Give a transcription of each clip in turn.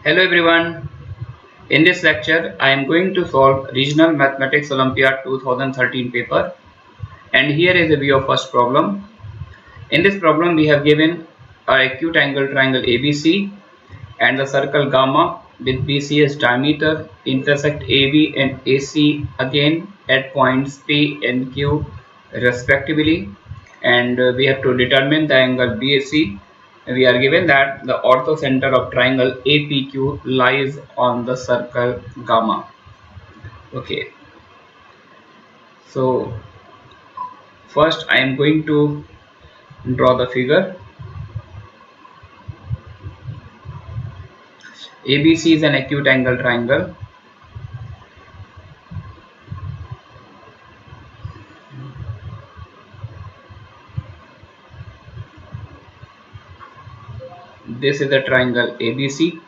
Hello everyone. In this lecture, I am going to solve Regional Mathematics Olympiad 2013 paper. And here is a view of first problem. In this problem, we have given our acute angle triangle ABC and the circle gamma with BC as diameter intersect AB and AC again at points P and Q respectively, and we have to determine the angle BAC. We are given that the orthocenter of triangle APQ lies on the circle gamma. Okay, so first I am going to draw the figure. ABC is an acute angle triangle. This is the triangle ABC.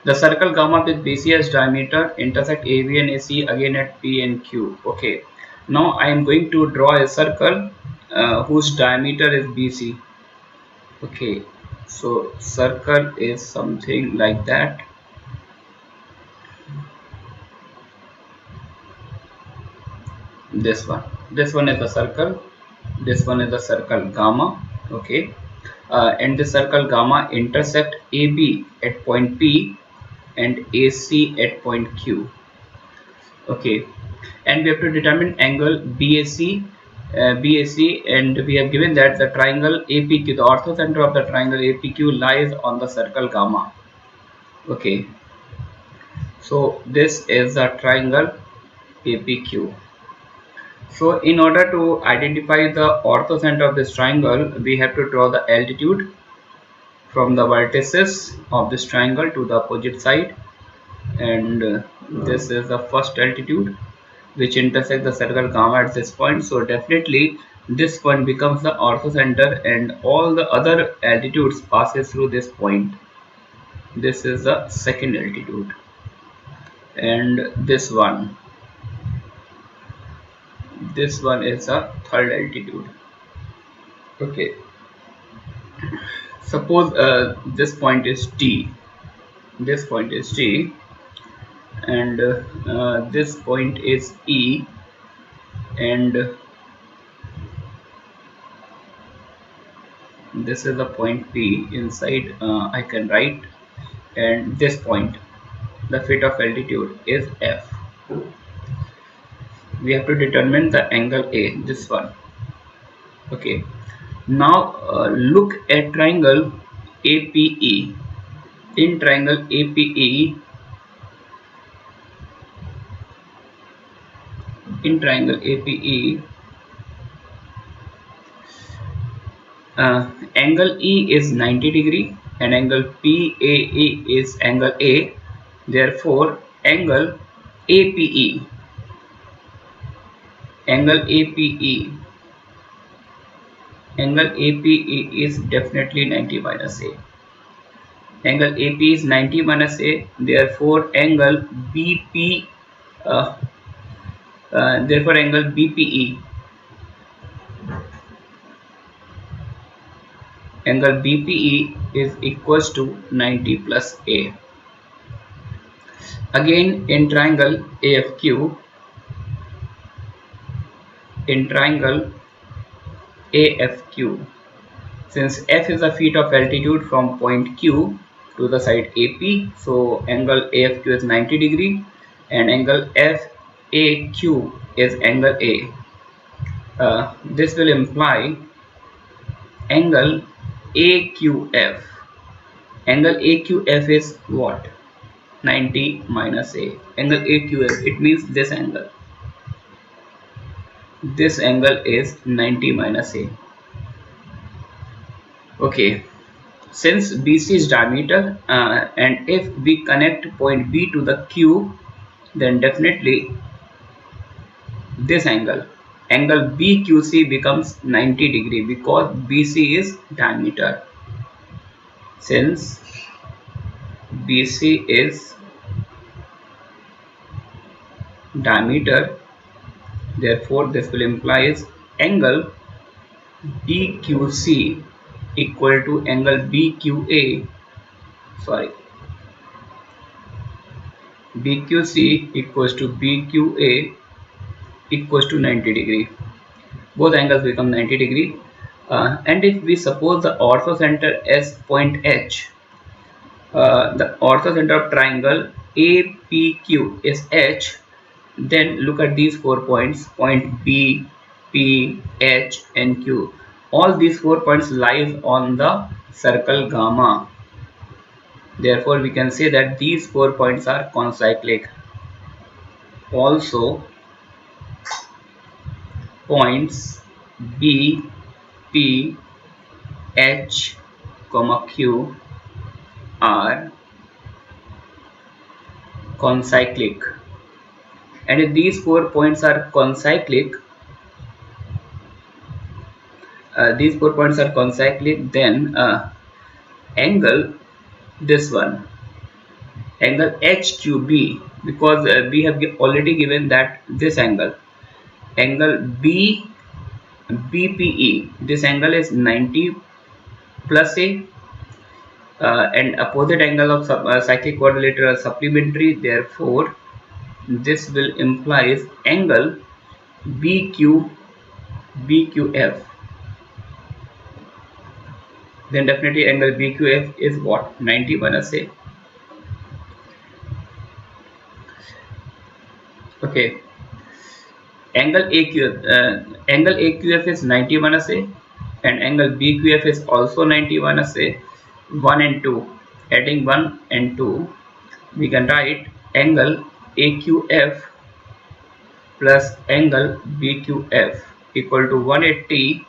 The circle gamma with BC as diameter intersect AB and AC again at P and Q. Okay. Now I am going to draw a circle whose diameter is BC. Okay. So circle is something like that. This one. This one is the circle. This one is the circle gamma. Okay. And the circle gamma intersect AB at point P and AC at point Q. Okay, and we have to determine angle BAC, and we have given that the triangle APQ, the orthocenter of the triangle APQ lies on the circle gamma. Okay, so this is the triangle APQ. So in order to identify the orthocenter of this triangle, we have to draw the altitude from the vertices of this triangle to the opposite side, and this is the first altitude which intersect the circle gamma at this point. So definitely this point becomes the orthocenter and all the other altitudes passes through this point. This is the second altitude, and this one is the third altitude. Okay, suppose this point is T, this point is T, and this point is E, and this is the point P. Inside I can write, and this point, the fit of altitude is F. We have to determine the angle A, this one. Okay, now look at triangle APE. In triangle APE, angle E is 90 degree and angle PAE is angle A. Therefore angle APE angle APE angle APE is definitely 90 minus A. Angle AP is 90 minus A. Therefore angle BP uh, therefore angle BPE is equals to 90 plus A. Again in triangle AFQ, since F is the feet of altitude from point Q to the side AP, so angle AFQ is 90 degree and angle FAQ is angle A. This will imply angle AQF. Angle AQF is what? 90 minus A. Angle AQF, it means this angle. This angle is 90 minus A. Okay, since BC is diameter and if we connect point B to the Q, then definitely this angle BQC becomes 90 degree because BC is diameter. Since BC is diameter, therefore this will implies angle BQC equal to angle BQA sorry, BQC equals to BQA equals to 90 degree. Both angles become 90 degree. And if we suppose the ortho center as point H, the ortho center of triangle APQ is H, then look at these 4 points, point B, P, H and Q. All these 4 points lies on the circle gamma. Therefore, we can say that these 4 points are concyclic. Also, points B, P, H, Q are concyclic. And if these 4 points are concyclic, then angle, this one, angle HQB, because we have already given that this angle BPE, this angle is 90 plus A, and opposite angle of cyclic quadrilateral supplementary. Therefore, this will implies angle BQF. Then definitely angle BQF is what? 90 minus A. Okay. Angle AQF is 90 minus A, and angle BQF is also 90 minus A. 1 and 2, adding 1 and 2, we can write angle AQF plus angle BQF equal to 180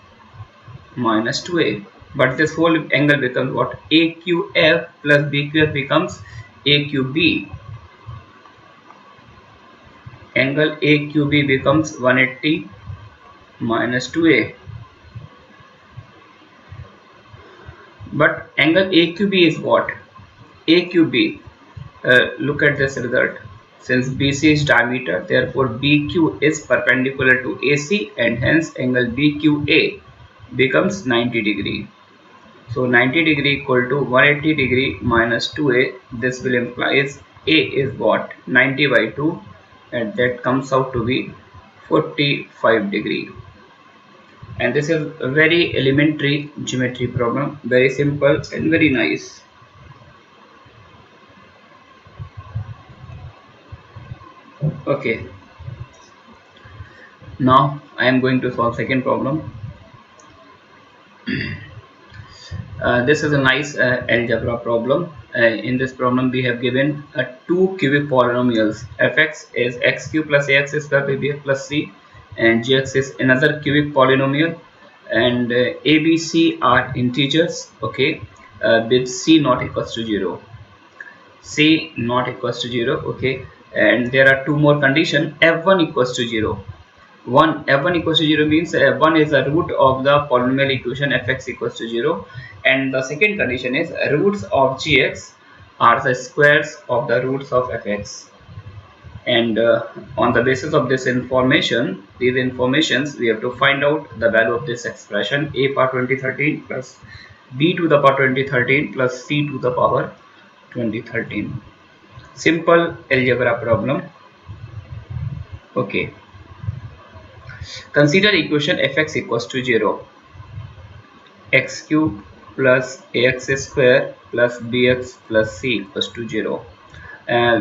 minus 2A. But this whole angle becomes what? AQF plus BQF becomes AQB. Angle AQB becomes 180 minus 2A. But angle AQB is what? AQB, look at this result. Since BC is diameter, therefore BQ is perpendicular to AC, and hence angle BQA becomes 90 degree. So 90 degree equal to 180 degree minus 2A. This will implies A is what? 90 by 2, and that comes out to be 45 degree. And this is a very elementary geometry problem, very simple and very nice. Okay, now I am going to solve second problem. This is a nice algebra problem. In this problem we have given two cubic polynomials. Fx is x cube plus ax square by bx plus c, and gx is another cubic polynomial, and a, b, c are integers. Okay, with c not equals to 0. C not equals to 0. Okay, and there are two more conditions. F1 equals to 0. F1 equals to 0 means f1 is the root of the polynomial equation fx equals to 0, and the second condition is roots of gx are the squares of the roots of fx. And on the basis of this information, these informations, we have to find out the value of this expression a power 2013 plus b to the power 2013 plus c to the power 2013. Simple algebra problem. Okay, consider equation fx equals to 0. X cube plus ax square plus bx plus c equals to 0.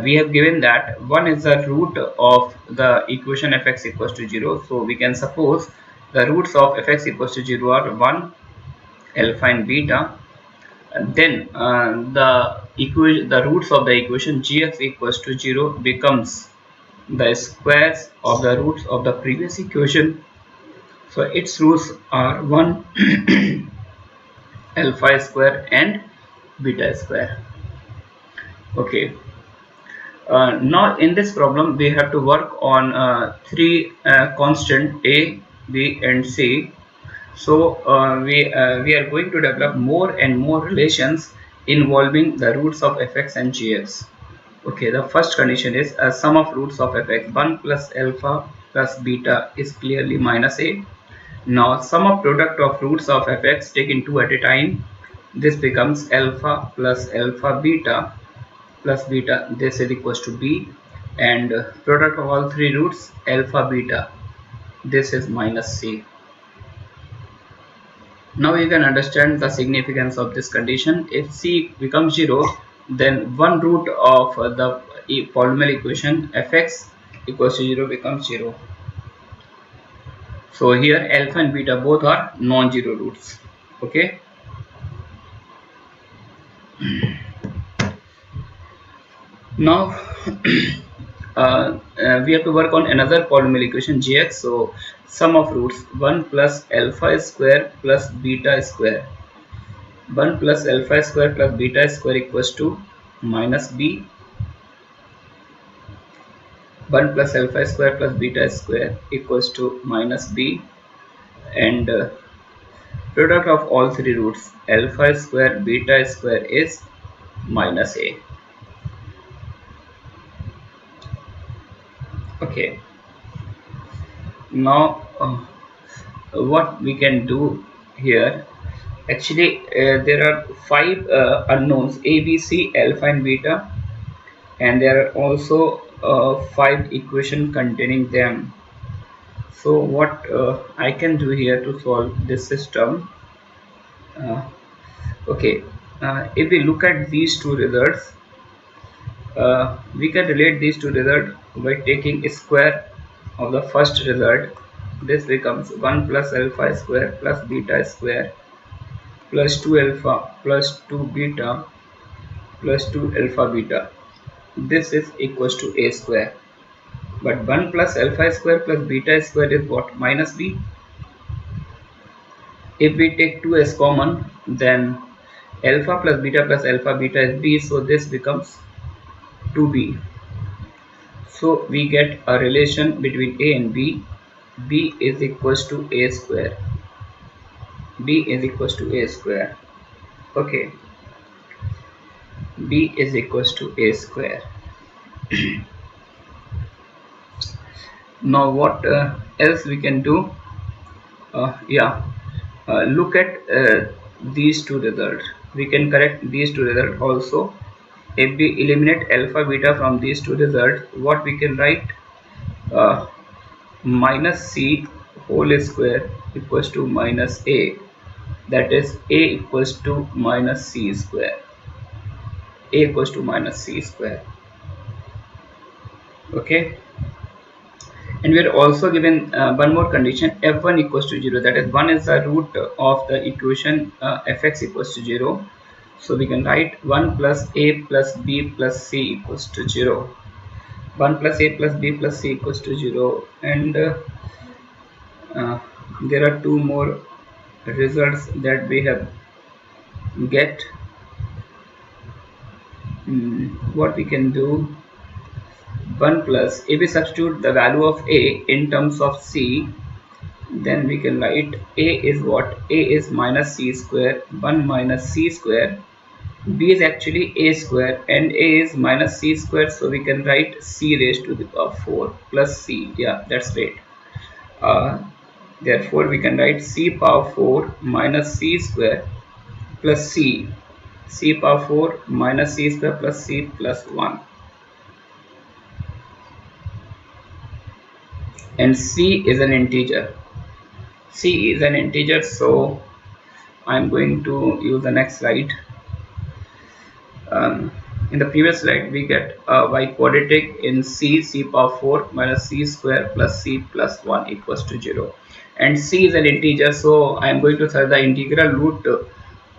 We have given that 1 is the root of the equation fx equals to 0. So we can suppose the roots of fx equals to 0 are 1, alpha and beta. And then the roots of the equation gx equals to 0 becomes the squares of the roots of the previous equation. So its roots are 1 alpha square and beta square. Okay, now in this problem we have to work on three constant a, b and c. So we are going to develop more and more relations involving the roots of fx and gx. Okay, the first condition is a sum of roots of fx 1 plus alpha plus beta is clearly minus a. Now sum of product of roots of fx taken 2 at a time This becomes alpha plus alpha beta plus beta, this is equals to b, and product of all three roots alpha beta, this is minus c. Now you can understand the significance of this condition. If c becomes 0, then one root of the polynomial equation fx equals to 0 becomes 0. So here alpha and beta both are non-zero roots. Okay. Now we have to work on another polynomial equation gx. So sum of roots 1 plus alpha square plus beta square, 1 plus alpha square plus beta square equals to minus b, 1 plus alpha square plus beta square equals to minus b, and product of all three roots alpha square beta square is minus a. Okay. Now what we can do here, actually there are five unknowns a, b, c, alpha and beta, and there are also five equations containing them. So what I can do here to solve this system, uh, okay, if we look at these two results, we can relate these two results by taking square of the first result. This becomes 1 plus alpha square plus beta square plus 2 alpha plus 2 beta plus 2 alpha beta. This is equals to a square. But 1 plus alpha square plus beta square is what? Minus b. If we take 2 as common, then alpha plus alpha beta is b, so this becomes 2b. So we get a relation between a and b. B is equals to a square. B is equals to a square. Okay. B is equals to a square. Now what else we can do? Yeah, look at these two results. We can correct these two results also. If we eliminate alpha beta from these two results, what we can write? Uh, minus c whole square equals to minus a, that is a equals to minus c square, a equals to minus c square. Okay. And we are also given one more condition, f1 equals to 0, that is 1 is the root of the equation fx equals to 0. So we can write 1 plus a plus b plus c equals to 0. 1 plus a plus b plus c equals to 0, and uh, there are two more results that we have get. What we can do, 1 plus, if we substitute the value of a in terms of c, then we can write a is what? A is minus c square, 1 minus c square. B is actually a square and a is minus c square, so we can write c raised to the power 4 plus c. Yeah, that's great. uh, Therefore we can write c power 4 minus c square plus c power 4 minus c square plus c plus 1, and c is an integer. C is an integer, so I'm going to use the next slide. In the previous slide we get y quadratic in c power 4 minus c square plus c plus 1 equals to 0, and c is an integer, so I am going to solve the integral root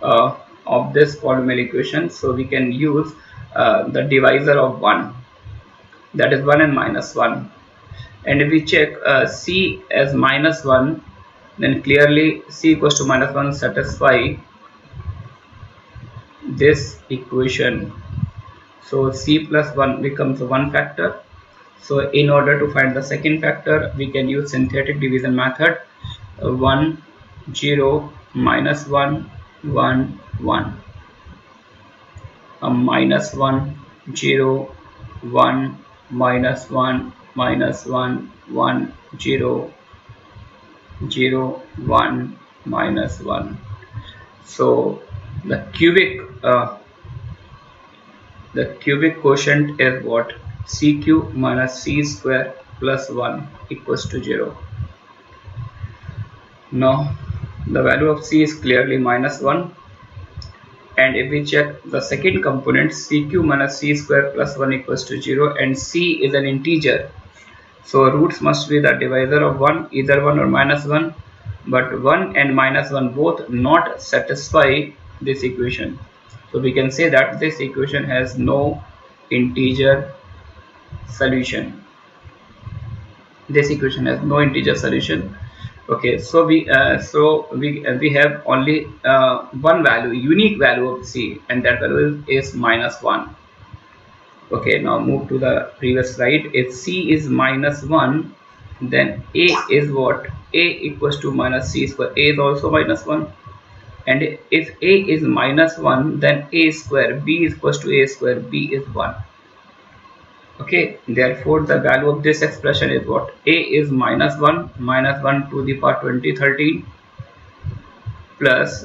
of this polynomial equation. So we can use the divisor of 1, that is 1 and minus 1, and if we check c as minus 1, then clearly c equals to minus 1 satisfy this equation. So c plus 1 becomes one factor. So in order to find the second factor, we can use synthetic division method. 1 0 minus 1 1 1, minus 1 0 1 minus 1 minus 1 1 0 0 1 minus 1. So The cubic quotient is what? CQ minus C square plus 1 equals to 0. Now the value of C is clearly minus 1, and if we check the second component, CQ minus C square plus 1 equals to 0, and C is an integer, so roots must be the divisor of 1, either 1 or minus 1, but 1 and minus 1 both not satisfy this equation. So we can say that this equation has no integer solution. This equation has no integer solution. Okay, so we have only one value, unique value of C, and that value is minus 1. Okay, now move to the previous slide. If C is minus 1, then A is what? A equals to minus C square. A is also minus 1. And if A is minus 1, then A square, B is equals to A square, B is 1. Okay, therefore the value of this expression is what? A is minus 1 to the power 2013, plus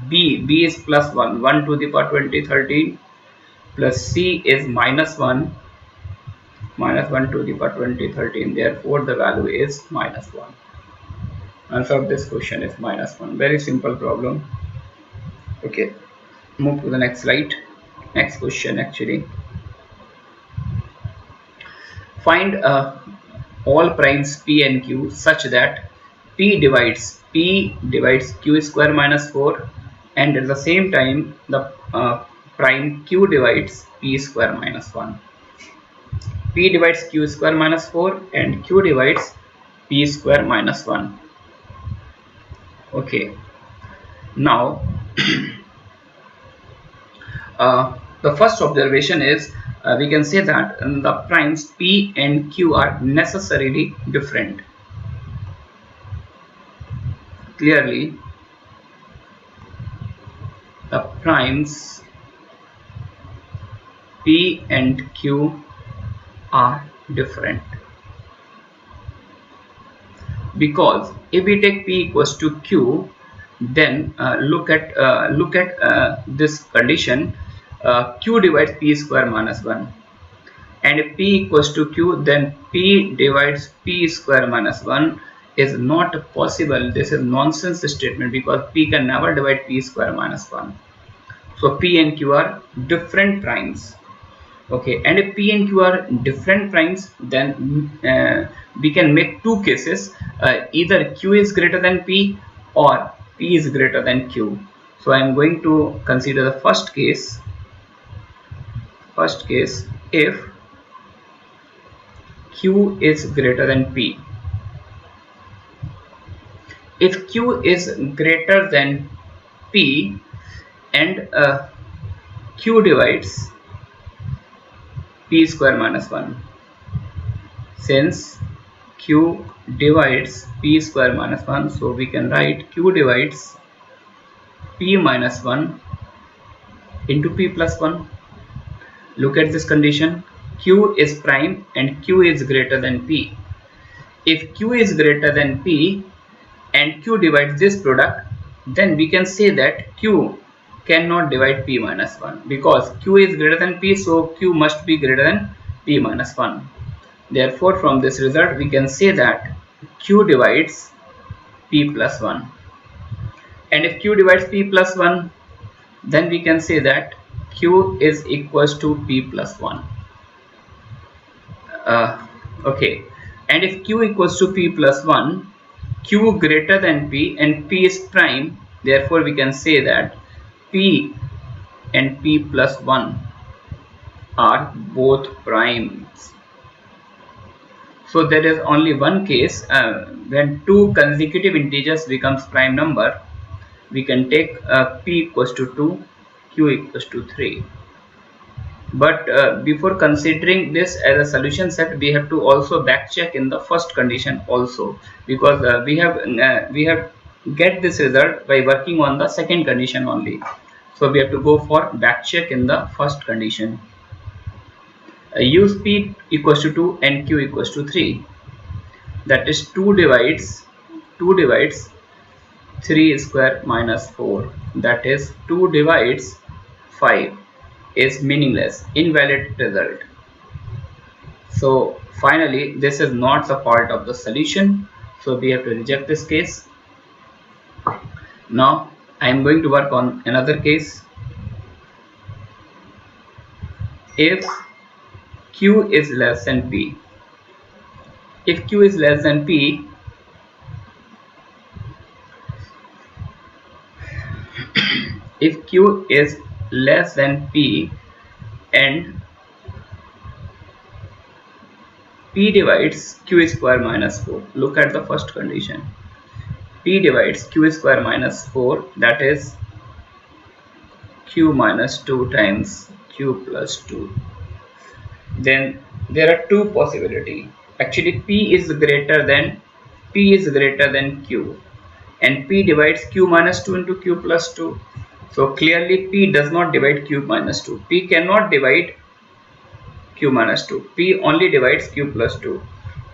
B is plus 1 to the power 2013, plus C is minus 1 to the power 2013. Therefore the value is minus 1. Answer of this question is minus 1. Very simple problem. Okay, move to the next slide. Next question actually. Find all primes P and Q such that P divides Q square minus 4, and at the same time the prime Q divides P square minus 1. P divides Q square minus 4 and Q divides P square minus 1. Okay, now the first observation is, we can say that the primes P and Q are necessarily different. Clearly, the primes P and Q are different, because if we take P equals to Q, then look at this condition. Q divides P square minus 1, and if P equals to Q, then P divides P square minus 1 is not possible. This is nonsense statement, because P can never divide P square minus 1. So P and Q are different primes. Okay, and if P and Q are different primes, then we can make two cases. Either Q is greater than P, or P is greater than Q. So I am going to consider the first case. If Q is greater than P. If Q is greater than P, and Q divides P square minus 1, since Q divides P square minus 1, so we can write Q divides P minus 1 into P plus 1. Look at this condition. Q is prime and Q is greater than P. If Q is greater than P and Q divides this product, then we can say that Q cannot divide P minus 1, because Q is greater than P, so Q must be greater than P minus 1. Therefore, from this result we can say that Q divides P plus 1. And if Q divides P plus 1, then we can say that Q is equals to P plus 1. Okay, and if Q equals to P plus 1, Q greater than P and P is prime, therefore we can say that P and P plus 1 are both primes. So there is only one case when two consecutive integers becomes prime number. We can take P equals to 2, Q equals to 3. But before considering this as a solution set, we have to also back check in the first condition also, because we have get this result by working on the second condition only. So we have to go for back check in the first condition. Use P equals to 2 and Q equals to 3. That is 2 divides 3 square minus 4, that is 2 divides 5, is meaningless, invalid result. So finally this is not the part of the solution, so we have to reject this case. Now I am going to work on another case. If q is less than p, if q is less than p, if q is less than p and p divides q square minus 4, look at the first condition. P divides q square minus 4, that is q minus 2 times q plus 2. Then there are two possibilities. Actually p is greater than q, and p divides q minus 2 into q plus 2. So clearly p does not divide q minus 2. P cannot divide q minus 2. P only divides q plus 2.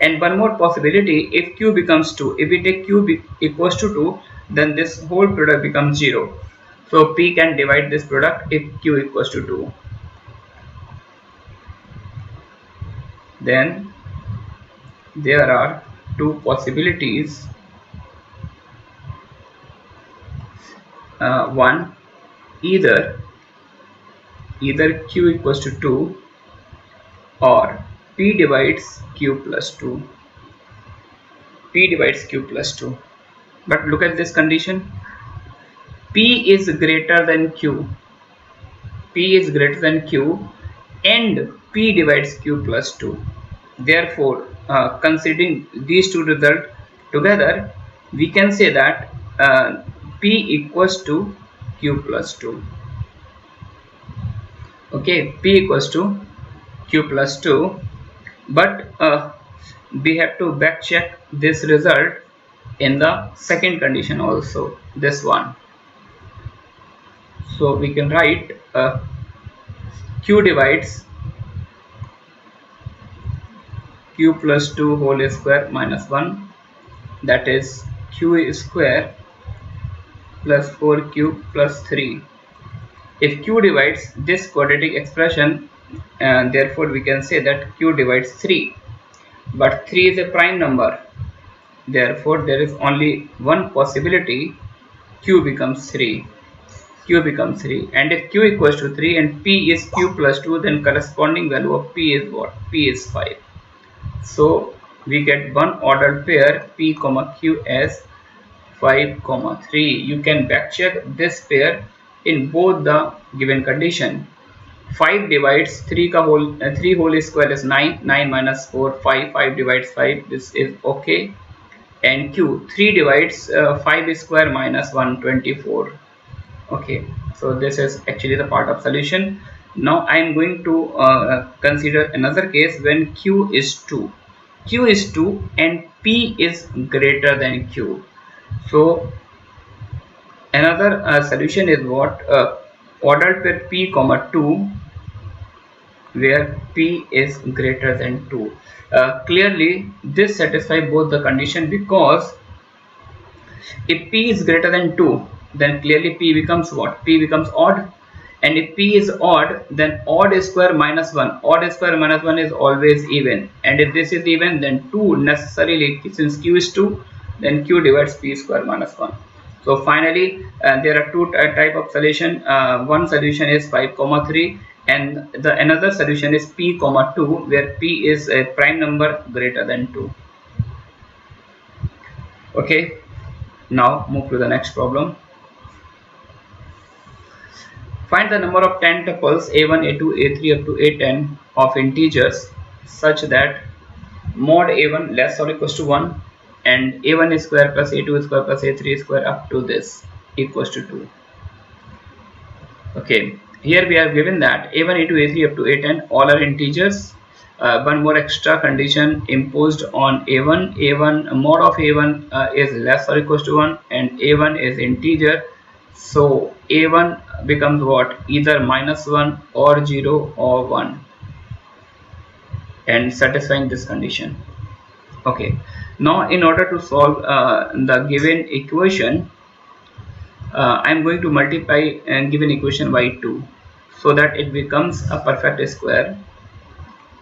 And one more possibility, if q becomes 2, if we take q equals to 2, then this whole product becomes 0. So p can divide this product if q equals to 2. Then there are two possibilities. One, either q equals to 2 or p divides q plus 2. P divides q plus 2. But look at this condition. P is greater than q. P is greater than q and p divides q plus 2. Therefore, considering these two results together, we can say that p equals to q plus 2. Okay, p equals to q plus 2, but we have to back check this result in the second condition also, this one. So we can write q divides q plus 2 whole square minus 1, that is q square plus 4q plus 3. If q divides this quadratic expression, therefore we can say that q divides 3, but 3 is a prime number, therefore there is only one possibility, q becomes 3. Q becomes 3, and if q equals to 3 and p is q plus 2, then corresponding value of p is what? P is 5. So we get one ordered pair p comma q as 5 comma 3. You can back check this pair in both the given condition. 5 divides 3 ka whole 3 whole square is 9, 9 minus 4 5, 5 divides 5, this is okay. And q 3 divides 5 square minus 124. Okay, so this is actually the part of solution. Now I am going to consider another case when q is 2. Q is 2 and p is greater than q. So another solution is what? Ordered pair p comma 2, where p is greater than 2. Clearly this satisfies both the condition, because if p is greater than 2, then clearly p becomes what? P becomes odd. And if p is odd, then odd square minus 1. Odd square minus 1 is always even. And if this is even, then 2 necessarily, since q is 2, then q divides p square minus 1. So finally, there are two type of solution. One solution is 5 comma 3, and the another solution is p comma 2, where p is a prime number greater than 2. Okay, now move to the next problem. Find the number of 10 tuples a1, a2, a3 up to a10 of integers such that mod a1 less or equals to 1 and a1 square plus a2 square plus a3 square up to this equals to 2. Okay, here we are given that a1, a2, a3 up to a10 all are integers. One more extra condition imposed on a1 mod of a1 is less or equals to 1 and a1 is integer. So a1 becomes what? Either minus 1 or 0 or 1, and satisfying this condition. Okay, now in order to solve the given equation, I'm going to multiply and given equation by 2 so that it becomes a perfect square.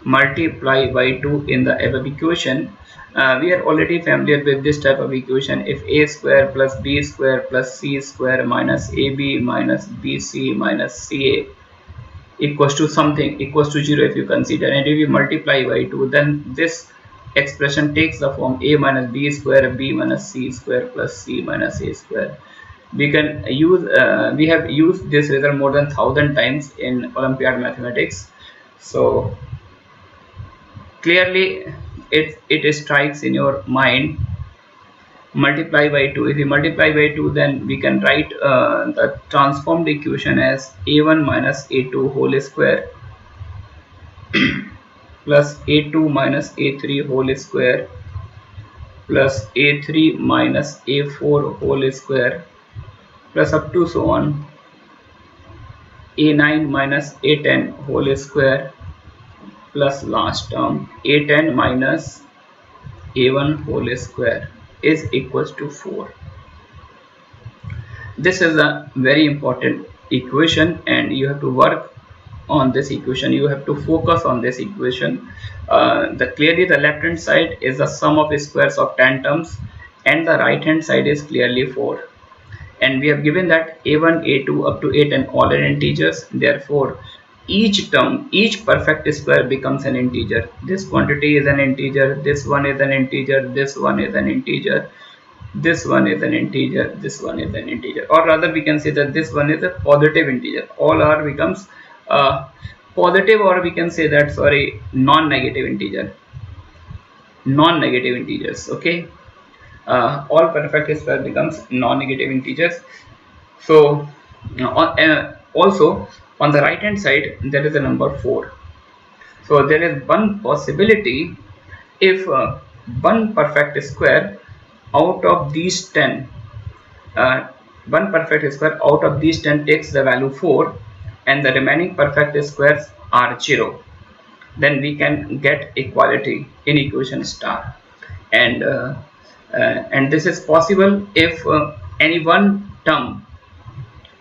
Multiply by 2 in the above equation. We are already familiar with this type of equation. If a square plus b square plus c square minus ab minus bc minus ca equals to something equals to 0, if you consider, and if you multiply by 2, then this expression takes the form a minus b square b minus c square plus c minus a square. We can use we have used this result more than 1000 times in Olympiad mathematics, so clearly it strikes in your mind. Multiply by 2, if we multiply by 2, then we can write the transformed equation as a1 minus a2 whole square plus a2 minus a3 whole square plus a3 minus a4 whole square plus up to so on a9 minus a10 whole square plus last term a10 minus a1 whole square is equals to 4. This is a very important equation and you have to work on this equation. You have to focus on this equation. Clearly the left hand side is the sum of squares of 10 terms and the right hand side is clearly 4, and we have given that a1 a2 up to a10 all are integers. Therefore each term, each perfect square becomes an integer. This quantity is an integer, this one is an integer, this one is an integer, this one is an integer, this one is an integer, or rather we can say that this one is a positive integer. All are becomes positive, or we can say that, sorry, non-negative integer, non-negative integers. Okay, all perfect square becomes non-negative integers. So also on the right hand side there is a number 4. So there is one possibility, if one perfect square out of these 10, uh, one perfect square out of these 10 takes the value 4 and the remaining perfect squares are 0, then we can get equality in equation star. And and this is possible if any one term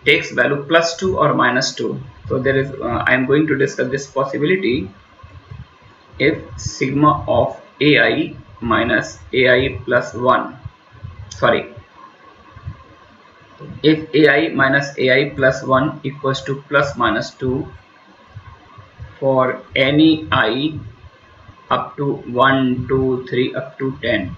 takes value plus 2 or minus 2. So there is I am going to discuss this possibility. If sigma of ai minus ai plus 1, sorry, if ai minus ai plus 1 equals to plus minus 2 for any I up to 1 2 3 up to 10,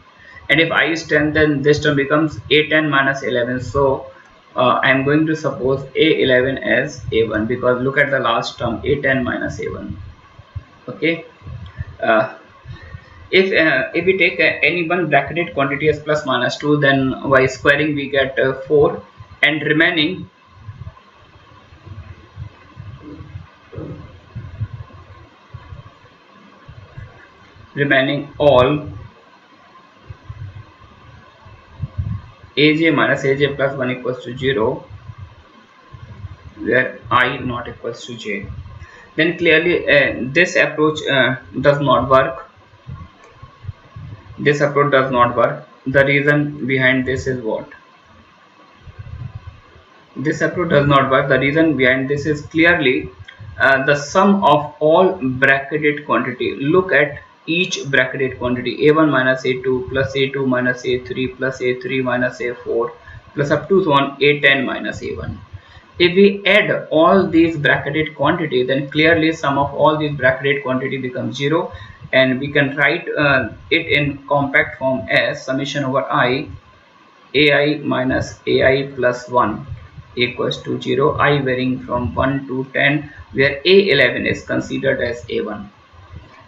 and if I is 10, then this term becomes a10 minus 11. So I am going to suppose a11 as a1, because look at the last term, a10 minus a1. Okay, uh, if we take any one bracketed quantity as plus minus 2, then by squaring we get 4, and remaining all aj minus aj plus 1 equals to 0, where I not equals to j, then clearly this approach does not work. This approach does not work. The reason behind this is what? This approach does not work. The reason behind this is clearly the sum of all bracketed quantity. Look at each bracketed quantity, a1 minus a2 plus a2 minus a3 plus a3 minus a4 plus up to 1 a10 minus a1. If we add all these bracketed quantity, then clearly sum of all these bracketed quantity becomes 0, and we can write it in compact form as summation over I ai minus ai plus 1 equals to 0, I varying from 1 to 10, where a11 is considered as a1.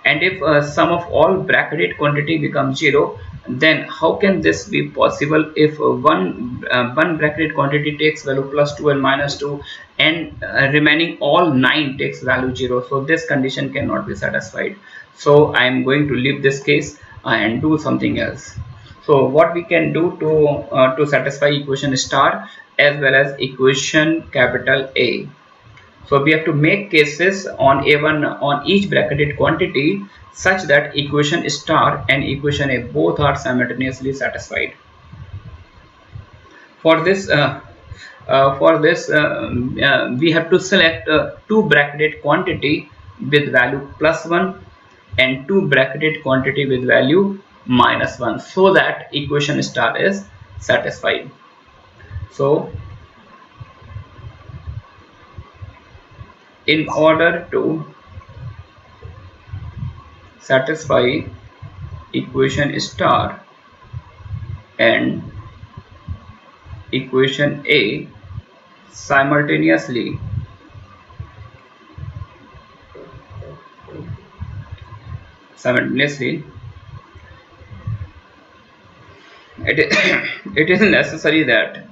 And if sum of all bracketed quantity becomes 0, then how can this be possible if one bracketed quantity takes value plus 2 and minus 2, and remaining all 9 takes value 0? So this condition cannot be satisfied. So I am going to leave this case and do something else. So what we can do to satisfy equation star as well as equation capital A? So we have to make cases on A1 on each bracketed quantity such that equation star and equation A both are simultaneously satisfied. For this For this we have to select two bracketed quantity with value +1 and two bracketed quantity with value -1, so that equation star is satisfied. So in order to satisfy equation star and equation A simultaneously, simultaneously it is, it is necessary that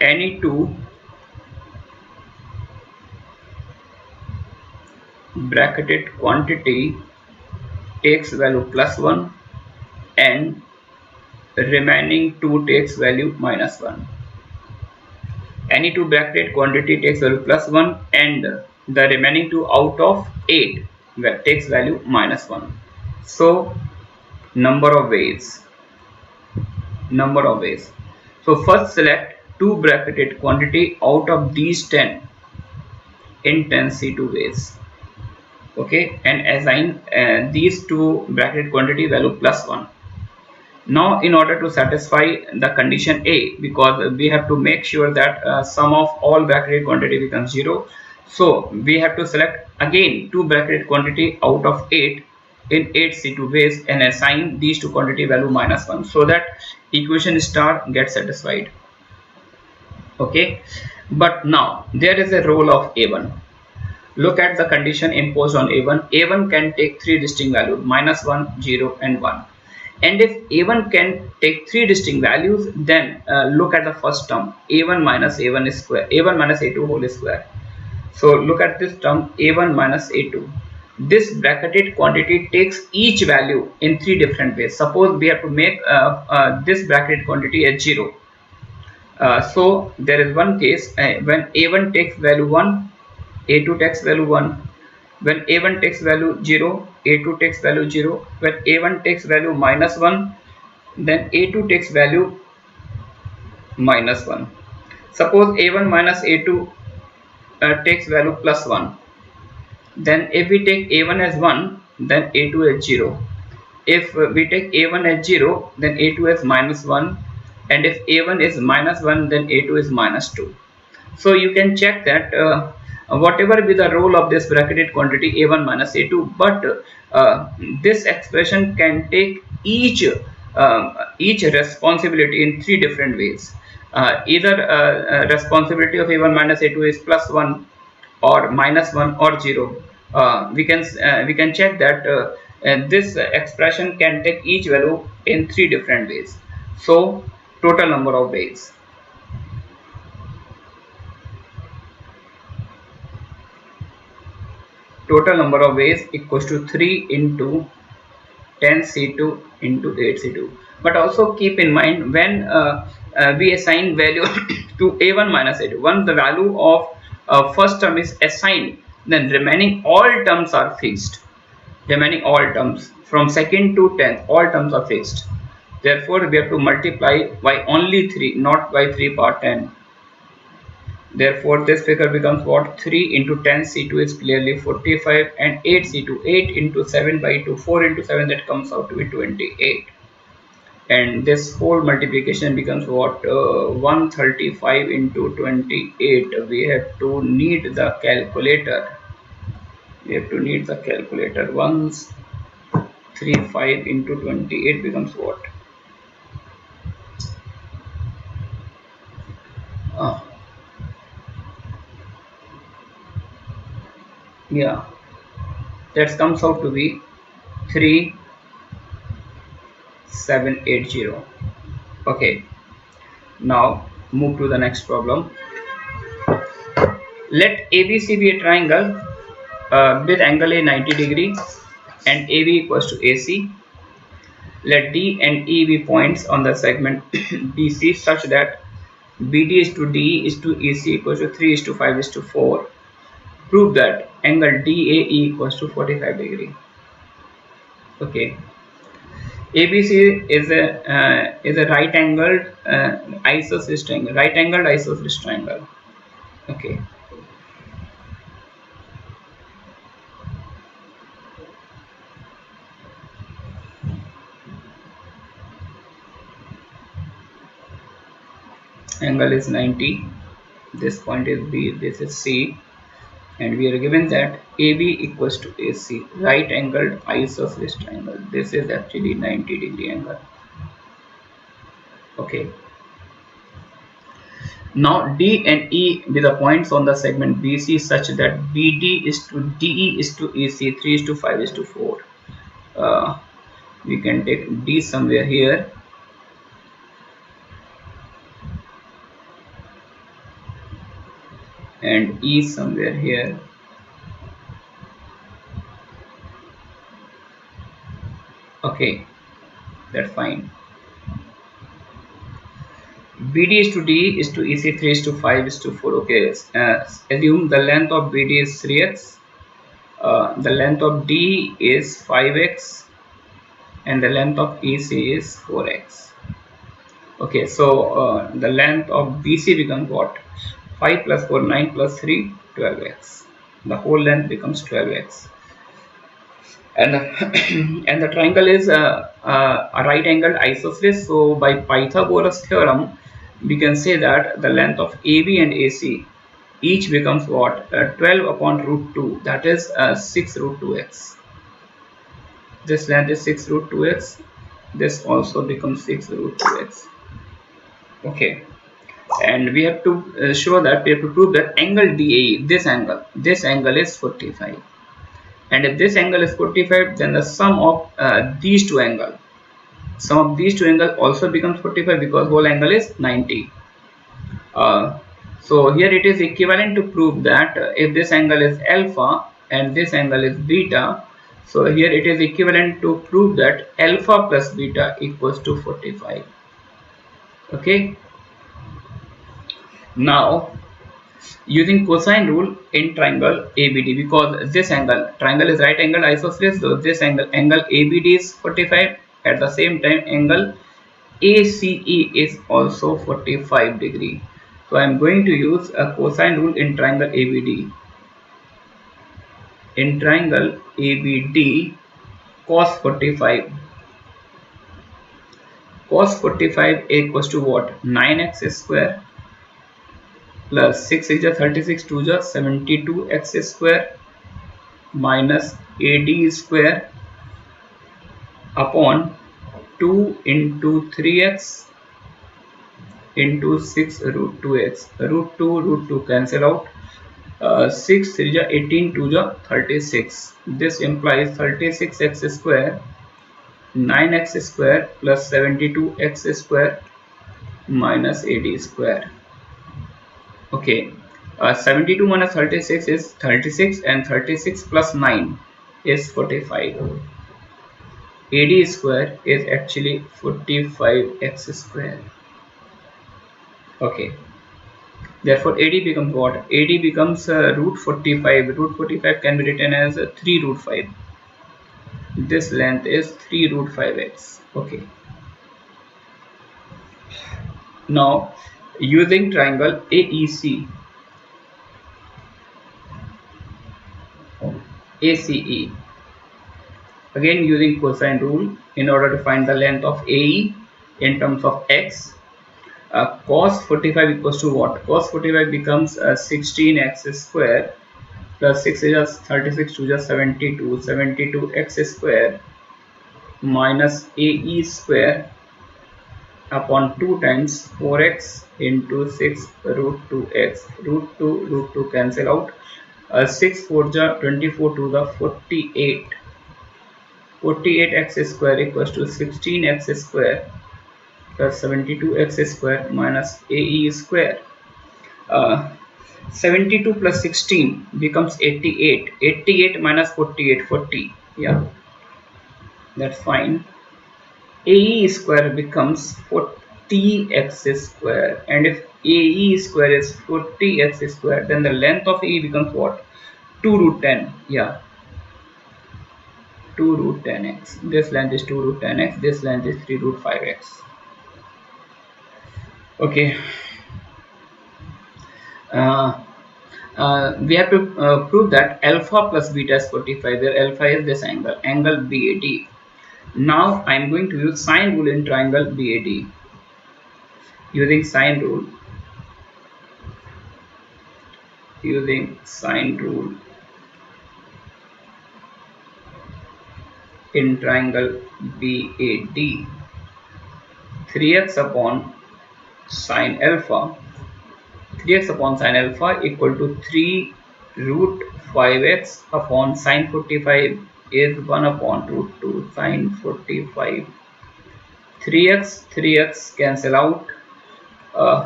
any two bracketed quantity takes value +1 and remaining two takes value -1. Any two bracketed quantity takes value +1 and the remaining two out of 8 takes value -1. So number of ways. So first select two bracketed quantity out of these 10 in 10C2 ways. Okay, and assign these two bracketed quantity value +1. Now in order to satisfy the condition A, because we have to make sure that sum of all bracketed quantity becomes 0, so we have to select again two bracketed quantity out of 8 in 8C2 ways and assign these two quantity value -1, so that equation star gets satisfied. Okay, but now there is a role of A1. Look at the condition imposed on A1. A1 can take three distinct values -1, 0 and 1. And if A1 can take three distinct values, then look at the first term, A1 minus A1 square, A1 minus A2 whole square. So look at this term, A1 minus A2. This bracketed quantity takes each value in three different ways. Suppose we have to make this bracketed quantity as 0. So there is one case when A1 takes value 1, A2 takes value 1. When A1 takes value 0, A2 takes value 0. When A1 takes value -1, then A2 takes value -1. Suppose A1 minus A2 takes value +1. Then if we take A1 as 1, then A2 as 0. If we take A1 as 0, then A2 as -1. And if A1 is -1, then A2 is -2. So you can check that whatever be the role of this bracketed quantity A1 minus A2, but this expression can take each responsibility in three different ways. Either responsibility of A1 minus A2 is +1 or -1 or 0. We can check that this expression can take each value in three different ways. So total number of ways. Total number of ways equals to 3 into 10C2 into 8C2. But also keep in mind, when we assign value to A1 minus A2, once the value of first term is assigned, then remaining all terms are fixed. Remaining all terms from second to 10th, all terms are fixed. Therefore we have to multiply by only 3, not by 3 power 10. Therefore this figure becomes what? 3 into 10C2 is clearly 45, and 8C2, 8 into 7 by 2, 4 into 7, that comes out to be 28. And this whole multiplication becomes what? 135 into 28. We have to need the calculator. 135 into 28 becomes what? Yeah, that comes out to be 3780. Okay, now move to the next problem. Let ABC be a triangle with angle A 90 degree and AB equals to AC. Let D and E be points on the segment BC such that BD is to DE is to EC equals to 3 is to 5 is to 4. Prove that angle DAE equals to 45 degree. Okay, ABC is a right angled isosceles triangle. Right angled isosceles triangle. Okay, angle is 90. This point is B. This is C. And we are given that AB equals to AC, right angled isosceles triangle. This is actually 90-degree angle. Okay. Now D and E be the points on the segment BC such that BD is to DE is to AC, 3 is to 5 is to 4. Uh, we can take D somewhere here and E somewhere here. Okay, that's fine. BD is to D is to EC, 3 is to 5 is to 4. Okay, assume the length of BD is 3x, the length of D is 5x, and the length of EC is 4x. Okay, so the length of BC becomes what? 5 plus 4, 9 plus 3, 12x. The whole length becomes 12x. And the, and the triangle is a right angled isosceles. So by Pythagoras theorem, we can say that the length of AB and AC each becomes what? 12 upon root 2, that is 6 root 2x. This length is 6 root 2x. This also becomes 6 root 2x. Okay, and we have to show that we have to prove that angle DAE, this angle is 45. And if this angle is 45, then the sum of these two angles also becomes 45 because whole angle is 90. So here it is equivalent to prove that if this angle is alpha and this angle is beta, so here it is equivalent to prove that alpha plus beta equals to 45. Okay, now using cosine rule in triangle ABD, because this triangle is right angle isosceles, so this angle ABD is 45. At the same time, angle ACE is also 45 degree. So I am going to use a cosine rule in triangle ABD. In triangle ABD, cos 45. Cos 45 equals to what? 9x square plus 6 is 36, 2 is 72x square minus AD square upon 2 into 3x into 6 root 2x. Root 2 cancel out. 6 3 is 18, 2 is 36. This implies 36x square, 9x square plus 72x square minus AD square. Okay, 72 minus 36 is 36, and 36 plus 9 is 45. AD square is actually 45x square. Okay, therefore AD becomes what? AD becomes root 45. Root 45 can be written as 3 root 5. This length is 3 root 5x. Okay, now using triangle AEC, ACE, again using cosine rule in order to find the length of AE in terms of x. Cos 45 equals to what? Cos 45 becomes 16x square plus 6 is 36, 2 is 72, 72x square minus AE square upon 2 times 4x into 6 root 2x. Root 2 cancel out. 6 4 is 24, 2 is 48. 48x square equals to 16x square plus 72x square minus AE square. Uh, 72 plus 16 becomes 88. 88 minus 48, 40. Yeah, that's fine. AE square becomes 40x square, and if AE square is 40x square, then the length of AE becomes what? 2 root 10. Yeah, 2 root 10x. This length is 2 root 10x. This length is 3 root 5x. Okay. Uh, we have to prove that alpha plus beta is 45, where alpha is this angle BAD. Now I am going to use sine rule in triangle BAD. Using sine rule, in triangle BAD, 3x upon sine alpha 3x upon sine alpha equal to 3 root 5x upon sine 45 is 1 upon root 2 sine 45. 3x cancel out.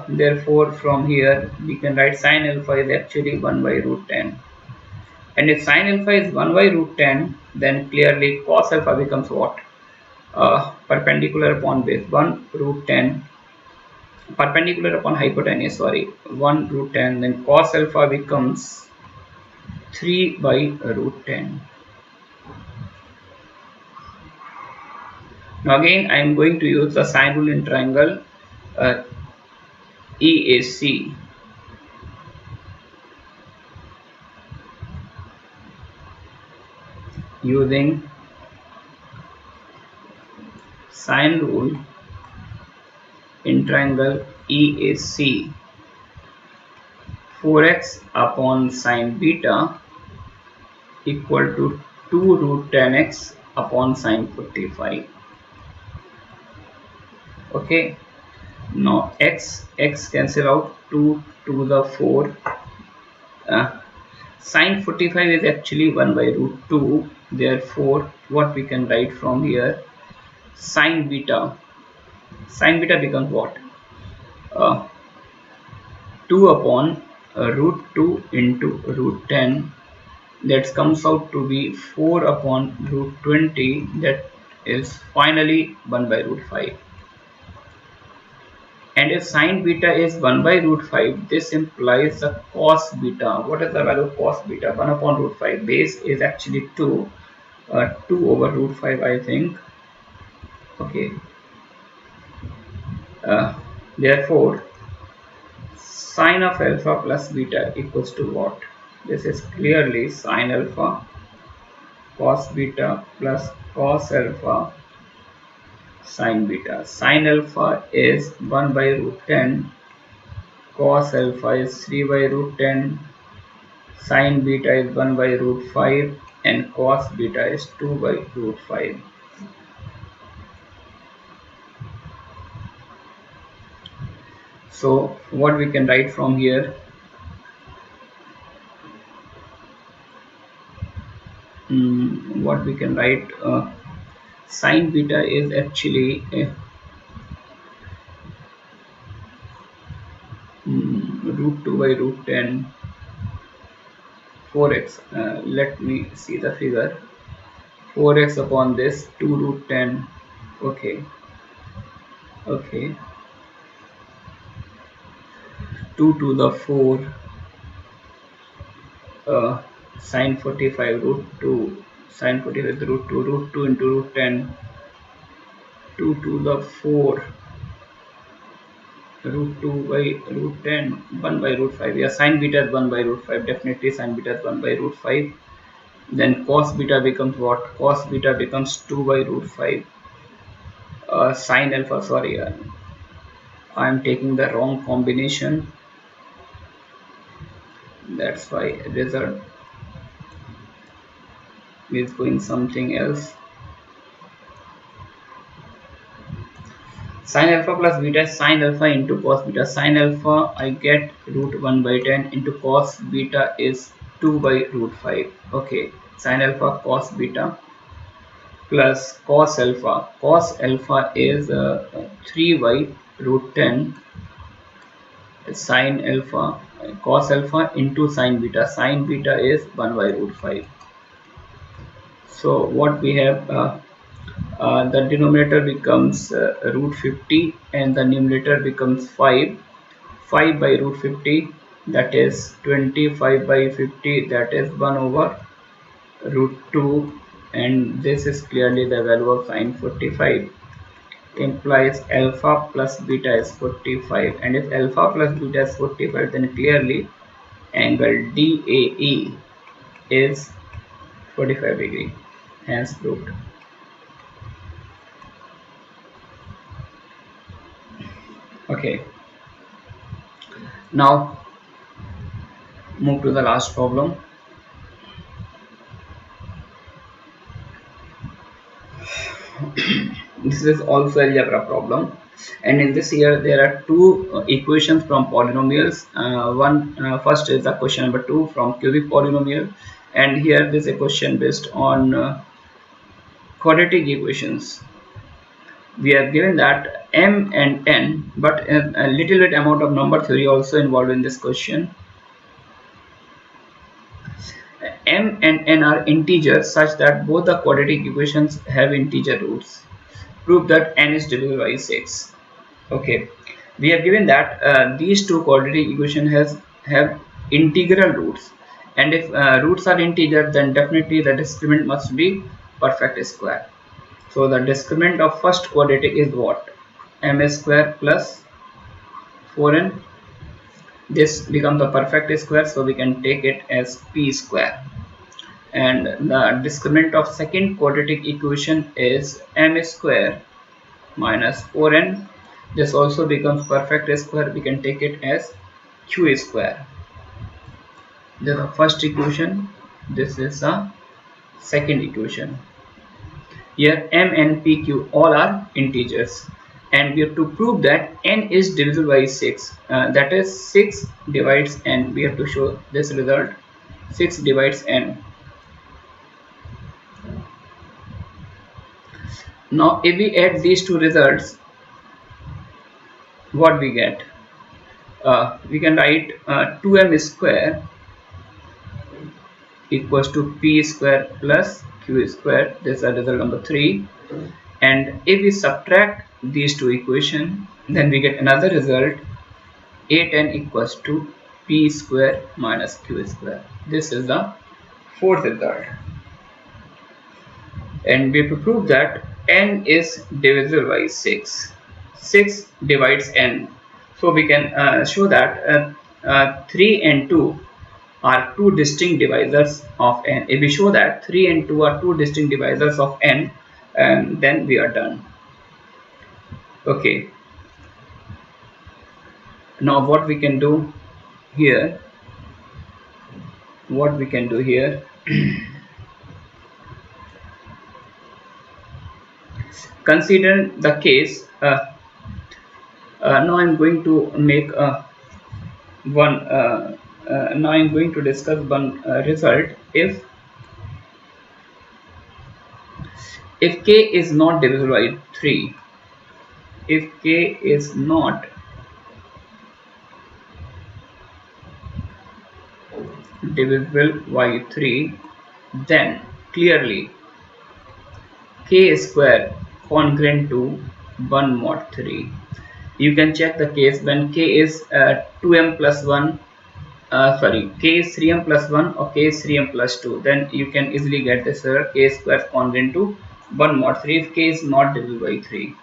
Therefore, from here we can write sine alpha is actually 1 by root 10. And if sine alpha is 1 by root 10, then clearly cos alpha becomes what? Perpendicular upon base 1 root 10, perpendicular upon hypotenuse, sorry, 1 root 10, then cos alpha becomes 3 by root 10. Now again I am going to use the sine rule in triangle uh, EAC. Using sine rule in triangle EAC, 4x upon sine beta equal to 2 root 10x upon sine 45. Okay, now x cancel out, 2 to the 4. Sine 45 is actually 1 by root 2. Therefore, what we can write from here, sine beta becomes what? Uh, 2 upon root 2 into root 10. That comes out to be 4 upon root 20. That is finally 1 by root 5. And if sine beta is 1 by root 5, this implies the cos beta. What is the value of cos beta? 1 upon root 5. Base is actually 2. 2 over root 5, I think. Okay. Therefore, sine of alpha plus beta equals to what? This is clearly sine alpha cos beta plus cos alpha sine beta. Sine alpha is 1 by root 10, cos alpha is 3 by root 10, sine beta is 1 by root 5, and cos beta is 2 by root 5. So what we can write from here, what we can write, sine beta is actually root 2 by root 10, 4x. Let me see the figure. 4x upon this 2 root 10. Okay, 2 to the 4, sine 45 root 2, sine 45 root 2 into root 10, 2 to the 4 root 2 by root 10, 1 by root 5. Yeah, sine beta is 1 by root 5. Definitely sine beta is 1 by root 5. Then cos beta becomes what? Cos beta becomes 2 by root 5. Sine alpha, sorry, I am taking the wrong combination. That's why result is going something else. Sine alpha plus beta is sine alpha into cos beta. Sine alpha I get root 1 by 10 into cos beta is 2 by root 5. Okay, sine alpha cos beta plus cos alpha. Cos alpha is 3 by root 10 sine alpha, cos alpha into sine beta. Sine beta is 1 by root 5. So what we have, the denominator becomes root 50 and the numerator becomes 5. 5 by root 50, that is 25 by 50, that is 1 over root 2. and this is clearly the value of sine 45, implies alpha plus beta is 45, and if alpha plus beta is 45, then clearly angle DAE is 45 degree, hence proved. Okay, now move to the last problem. This is also algebra problem, and in this here there are two equations from polynomials. First is the question number 2 from cubic polynomial, and here this is a question based on quadratic equations. We are given that m and n, but a little bit amount of number theory also involved in this question. M and n are integers such that both the quadratic equations have integer roots. Prove that n is divisible by 6. Okay, we are given that these two quadratic equations have integral roots, and if roots are integer, then definitely the discriminant must be perfect square. So the discriminant of first quadratic is what? M square plus 4n. This becomes the perfect square, so we can take it as p square. And the discriminant of second quadratic equation is m square minus 4n. This also becomes perfect square. We can take it as q square. This is the first equation. This is the second equation. Here m and pq all are integers, and we have to prove that n is divisible by 6. That is 6 divides n. We have to show this result. 6 divides n. Now if we add these two results, what we get? We can write 2m square equals to p square plus q square. This is result number 3. And if we subtract these two equations, then we get another result, 8n equals to p square minus q square. This is the fourth result. And we have to prove that n is divisible by 6. 6 divides n. So we can show that 3 and 2 are two distinct divisors of n. If we show that 3 and 2 are two distinct divisors of n, then we are done. Okay. Now what we can do here? What we can do here? Consider the case. Now I'm going to make one. Now I'm going to discuss one result. If k is not divisible by 3, if k is not divisible by 3, then clearly k square congruent to 1 mod 3. You can check the case when k is 2m plus 1, k is 3m plus 1 or k is 3m plus 2, then you can easily get this k square congruent to 1 mod 3 if k is not divisible by 3.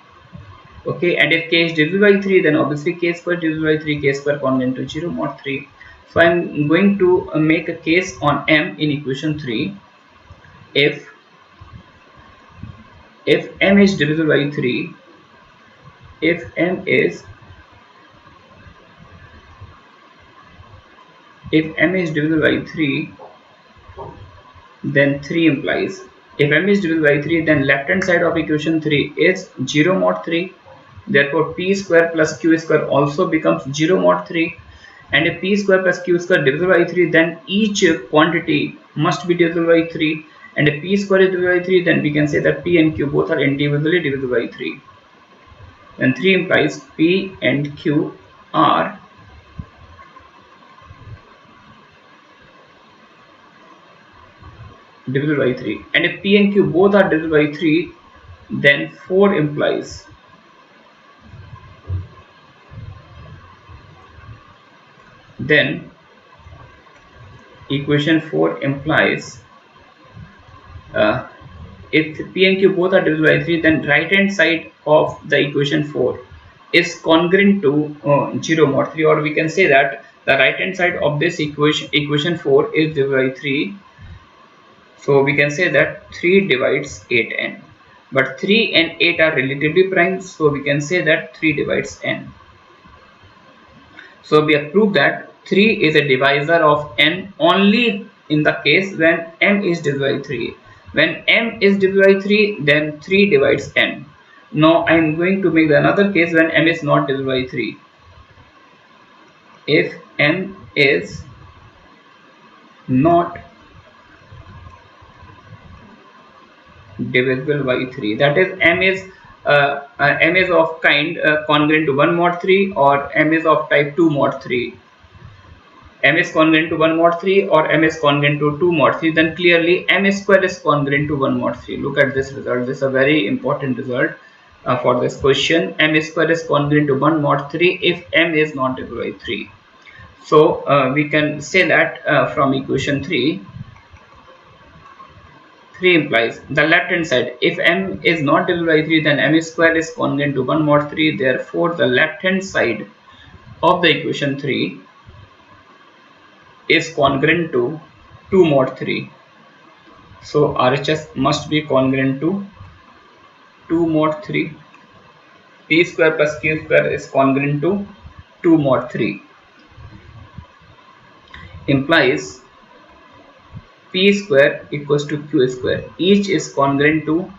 Okay, and if k is divisible by 3, then obviously k square divisible by 3, k square congruent to 0 mod 3. So I am going to make a case on m in equation 3. If m is divisible by 3, if m is divisible by 3, then 3 implies, if m is divisible by 3, then left hand side of equation 3 is 0 mod 3. Therefore p square plus q square also becomes 0 mod 3. And if p square plus q square divisible by 3, then each quantity must be divisible by 3. And if p square is divisible by 3, then we can say that p and q both are individually divisible by 3. Then 3 implies p and q are divisible by 3. And if p and q both are divisible by 3, then 4 implies then equation 4 implies If p and q both are divisible by 3, then right hand side of the equation 4 is congruent to 0 mod 3, or we can say that the right hand side of this equation 4 is divisible by 3. So we can say that 3 divides 8n, but 3 and 8 are relatively prime, so we can say that 3 divides n. So we have proved that 3 is a divisor of n only in the case when m is divisible by 3. When m is divisible by 3, then 3 divides n. Now I am going to make another case when m is not divisible by 3. If m is not divisible by 3, that is m is of kind congruent to 1 mod 3, or m is of type 2 mod 3. M is congruent to 1 mod 3 or m is congruent to 2 mod 3, then clearly m square is congruent to 1 mod 3. Look at this result. This is a very important result for this question. M square is congruent to 1 mod 3 if m is not divisible by 3. So we can say that from equation 3 implies the left hand side. If m is not divisible by 3, then m square is congruent to 1 mod 3. Therefore the left hand side of the equation 3 is congruent to 2 mod 3. So RHS must be congruent to 2 mod 3. P square plus Q square is congruent to 2 mod 3. Implies P square equals to Q square. Each is congruent to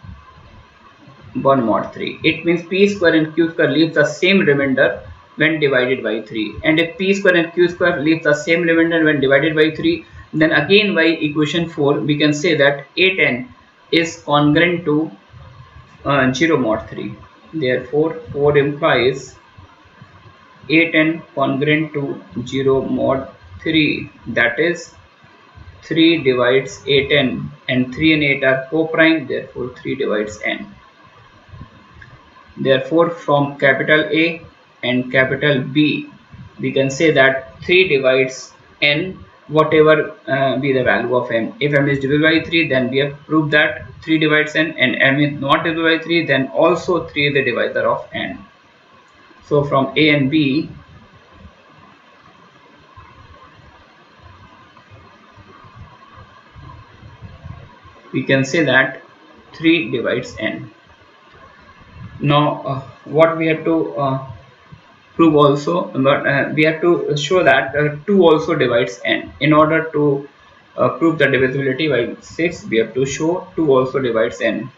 1 mod 3. It means P square and Q square leaves the same remainder when divided by 3. And if P square and Q square leaves the same remainder when divided by 3, then again by equation 4 we can say that 8n is congruent to 0 mod 3. Therefore 4 implies 8n congruent to 0 mod 3, that is 3 divides 8n, and 3 and 8 are co-prime, therefore 3 divides n. Therefore from capital A and capital B we can say that 3 divides n, whatever be the value of m. If m is divisible by 3, then we have proved that 3 divides n, and m is not divisible by 3, then also 3 is the divisor of n. So from A and B we can say that 3 divides n. Now what we have to prove also, but we have to show that 2 also divides n. In order to prove the divisibility by 6, we have to show 2 also divides n,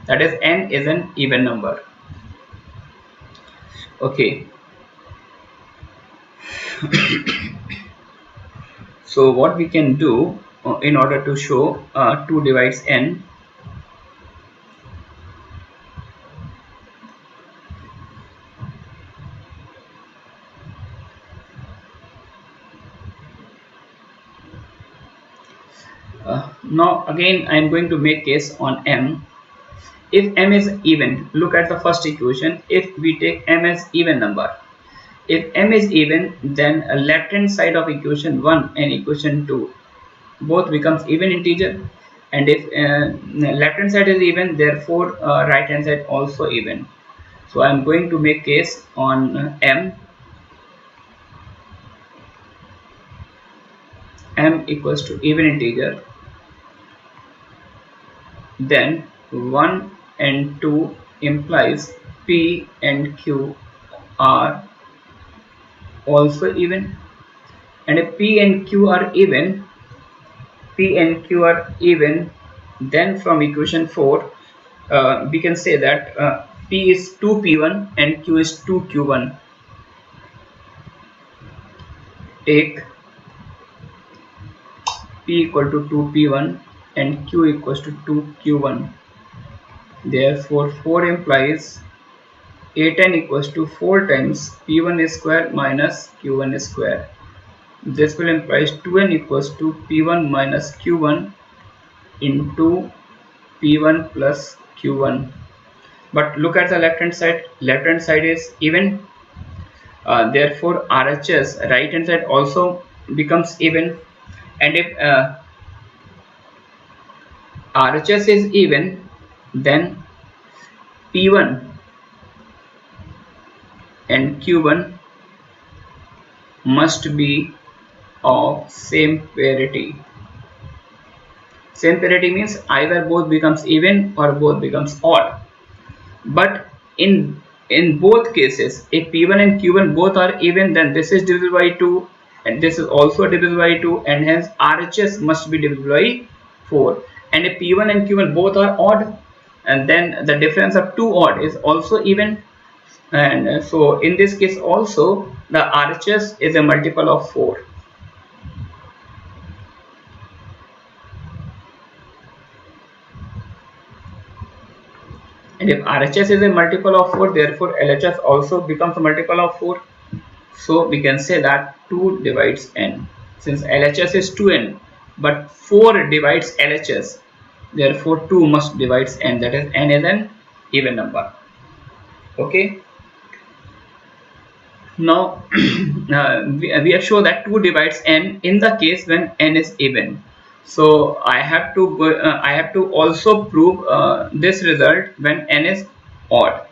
that is n is an even number. Okay, so what we can do in order to show 2 divides n, now again I am going to make case on m. If m is even, look at the first equation. If we take m as even number, if m is even, then left hand side of equation 1 and equation 2 both becomes even integer, and if left hand side is even, therefore right hand side also even. So I am going to make case on m equals to even integer, then 1 and 2 implies p and q are also even, and if p and q are even, then from equation 4 we can say that p is 2p1 and q is 2q1. Take p equal to 2p1 and q equals to 2q1. Therefore 4 implies 8n equals to 4 times p1 square minus q1 square. This will imply 2n equals to p1 minus q1 into p1 plus q1. But look at the left hand side. Left hand side is even. Therefore RHS right hand side also becomes even. And if RHS is even, then P1 and Q1 must be of same parity. Same parity means either both becomes even or both becomes odd. But in both cases, if P1 and Q1 both are even, then this is divisible by 2 and this is also divisible by 2, and hence RHS must be divisible by 4. And if P1 and Q1 both are odd, and then the difference of 2 odd is also even, and so in this case also the RHS is a multiple of 4. And if RHS is a multiple of 4, therefore LHS also becomes a multiple of 4. So we can say that 2 divides n. Since LHS is 2n, but 4 divides LHS, therefore 2 must divides n, that is n is an even number. Okay. Now we have shown that 2 divides n in the case when n is even. So I have to also prove this result when n is odd.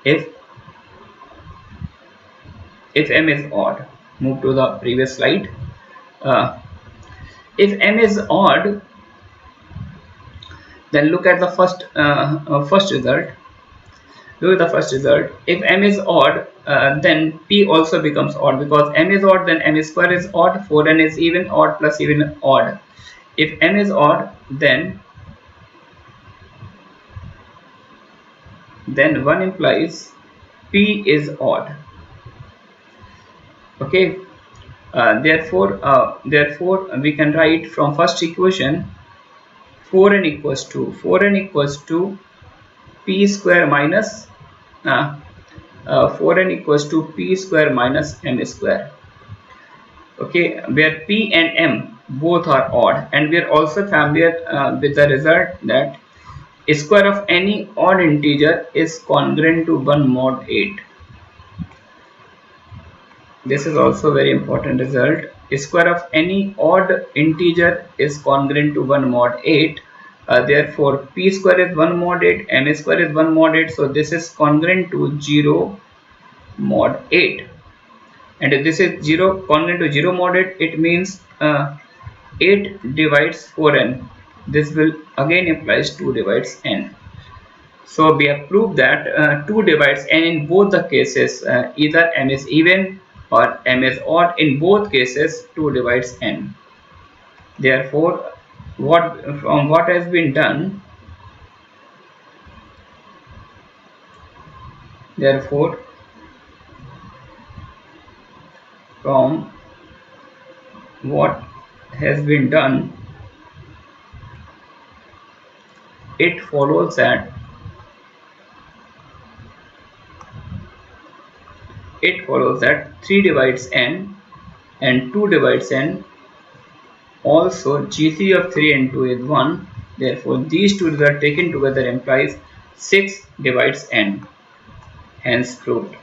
If m is odd, move to the previous slide. Uh, if m is odd, then look at the first result. Look at the first result. If m is odd, then p also becomes odd, because m is odd, then m square is odd. 4n is even, odd plus even, odd. If m is odd, then 1 implies p is odd. Okay. Therefore we can write from first equation 4n equals to p square minus 4n equals to p square minus m square. Okay, where p and m both are odd, and we are also familiar with the result that square of any odd integer is congruent to 1 mod 8. This is also very important result. Square of any odd integer is congruent to 1 mod 8. Therefore p square is 1 mod 8, m square is 1 mod 8, so this is congruent to 0 mod 8. And if this is 0 congruent to 0 mod 8, it means 8 divides 4n. This will again implies 2 divides n. So we have proved that 2 divides n in both the cases. Either m is even or m is odd. In both cases 2 divides n. Therefore what has been done, therefore from what has been done, it follows that 3 divides n and 2 divides n. Also GCD of 3 and 2 is 1. Therefore these two results taken together implies 6 divides n. Hence proved.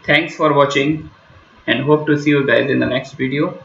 Thanks for watching and hope to see you guys in the next video.